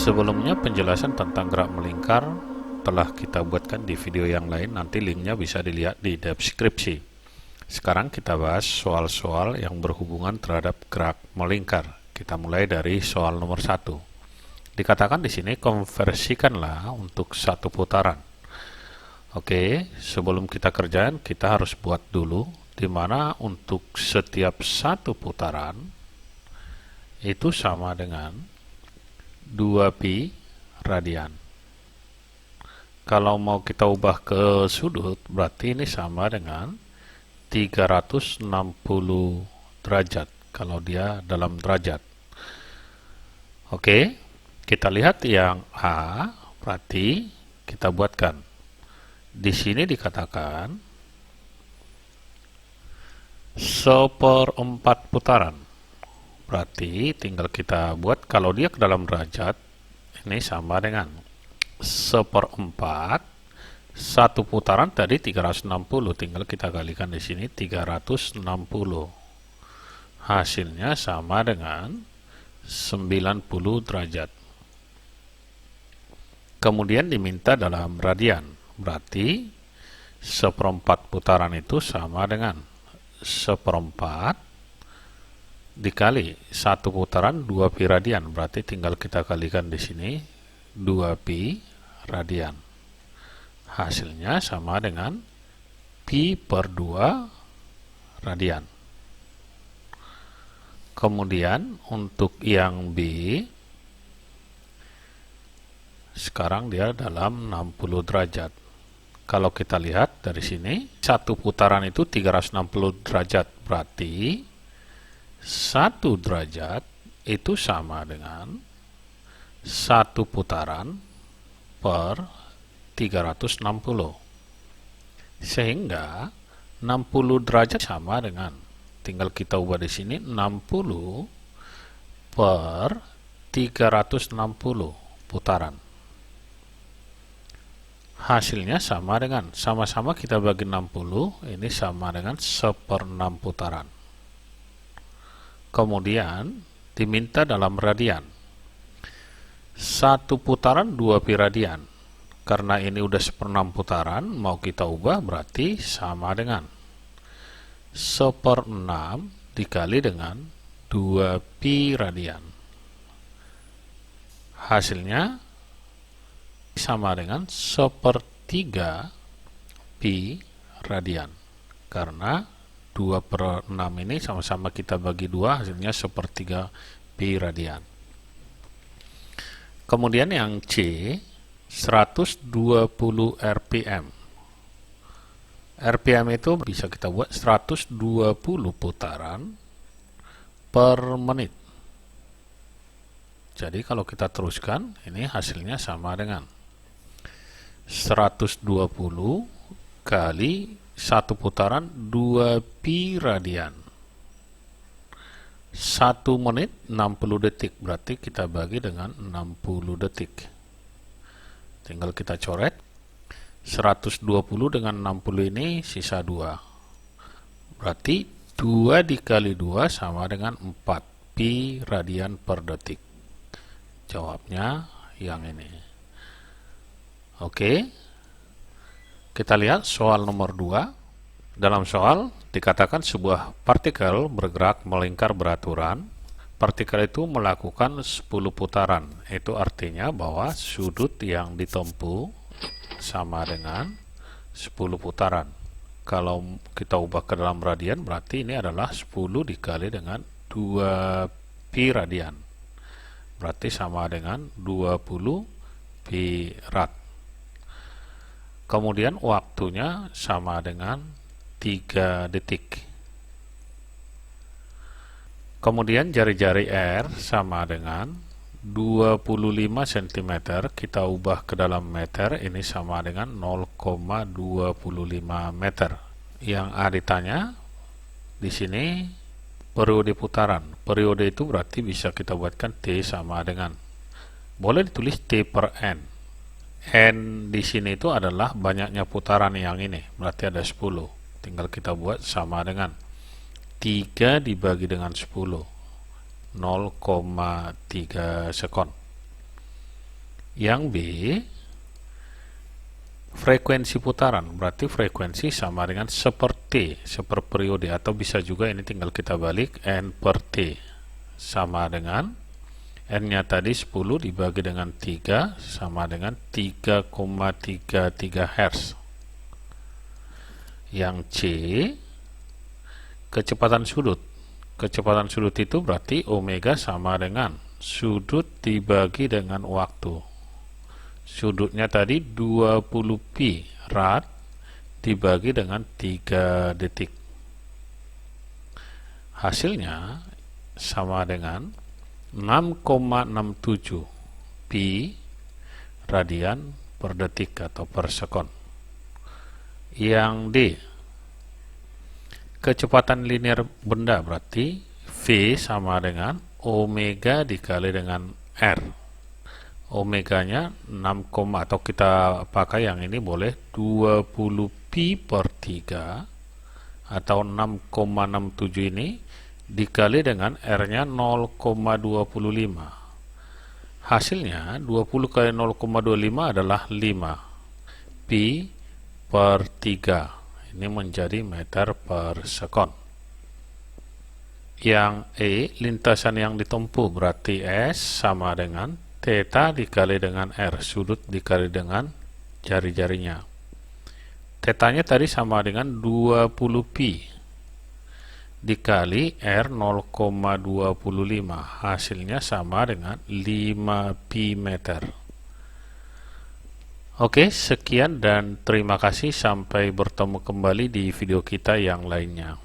Sebelumnya penjelasan tentang gerak melingkar telah kita buatkan di video yang lain, nanti linknya bisa dilihat di deskripsi. Sekarang kita bahas soal-soal yang berhubungan terhadap gerak melingkar. Kita mulai dari soal nomor 1. Dikatakan di sini konversikanlah untuk satu putaran. Oke, sebelum kita kerjain kita harus buat dulu di mana untuk setiap satu putaran itu sama dengan 2pi radian. Kalau mau kita ubah ke sudut, berarti ini sama dengan 360 derajat kalau dia dalam derajat. Oke, kita lihat yang A, berarti kita buatkan. Di sini dikatakan 1/4 putaran. Berarti tinggal kita buat, kalau dia ke dalam derajat, ini sama dengan 1/4 satu putaran tadi 360, tinggal kita kalikan di sini 360. Hasilnya sama dengan 90 derajat. Kemudian diminta dalam radian, berarti 1/4 putaran itu sama dengan 1/4 dikali satu putaran 2pi radian, berarti tinggal kita kalikan di sini 2pi radian. Hasilnya sama dengan pi per 2 radian. Kemudian untuk yang B, sekarang dia dalam 60 derajat. Kalau kita lihat dari sini, satu putaran itu 360 derajat, berarti satu derajat itu sama dengan satu putaran per 360. Sehingga 60 derajat sama dengan, tinggal kita ubah di sini 60 per 360 putaran. Hasilnya sama dengan, sama-sama kita bagi 60, ini sama dengan 1/6 putaran. Kemudian diminta dalam radian. Satu putaran 2pi radian. Karena ini udah 1/6 putaran, mau kita ubah berarti sama dengan 1/6 dikali dengan 2pi radian. Hasilnya sama dengan 1/3 pi radian. Karena 2/6 ini sama-sama kita bagi 2, hasilnya 1/3 pi radian. Kemudian yang C, 120 rpm. rpm itu bisa kita buat 120 putaran per menit. Jadi kalau kita teruskan, ini hasilnya sama dengan 120 kali satu putaran 2pi radian. 1 menit 60 detik, berarti kita bagi dengan 60 detik. Tinggal kita coret. 120 dengan 60 ini sisa 2. Berarti 2 dikali 2 sama dengan 4 pi radian per detik. Jawabnya yang ini. Oke. Kita lihat soal nomor 2. Dalam soal dikatakan sebuah partikel bergerak melingkar beraturan. Partikel itu melakukan 10 putaran. Itu artinya bahwa sudut yang ditempuh sama dengan 10 putaran. Kalau kita ubah ke dalam radian, berarti ini adalah 10 dikali dengan 2pi radian. Berarti sama dengan 20 pi rad. Kemudian waktunya sama dengan 3 detik. Kemudian jari-jari R sama dengan 25 cm, kita ubah ke dalam meter, ini sama dengan 0,25 meter. Yang A ditanya di sini periode putaran. Periode itu berarti bisa kita buatkan T sama dengan, boleh ditulis T per N. N di sini itu adalah banyaknya putaran yang ini, berarti ada 10. Tinggal kita buat sama dengan 3 dibagi dengan 10, 0,3 sekon. Yang B, frekuensi putaran, berarti frekuensi sama dengan seperti periode, atau bisa juga ini tinggal kita balik, N per T sama dengan N-nya tadi 10 dibagi dengan 3 sama dengan 3,33 Hz. Yang C, kecepatan sudut. Kecepatan sudut itu berarti omega sama dengan sudut dibagi dengan waktu. Sudutnya tadi 20 pi rad dibagi dengan 3 detik. Hasilnya sama dengan 6,67 pi radian per detik atau per sekon. Yang D, kecepatan linear benda, berarti V sama dengan omega dikali dengan R. Omeganya 6, atau kita pakai yang ini boleh 20 pi per 3 atau 6,67 ini dikali dengan R-nya 0,25. Hasilnya 20 kali 0,25 adalah 5 pi per 3. Ini menjadi meter per sekon. Yang E, lintasan yang ditempuh, berarti S sama dengan theta dikali dengan R, sudut dikali dengan jari-jarinya. Tetanya tadi sama dengan 20 pi dikali R 0,25, hasilnya sama dengan 5 pi meter. Oke, sekian dan terima kasih, sampai bertemu kembali di video kita yang lainnya.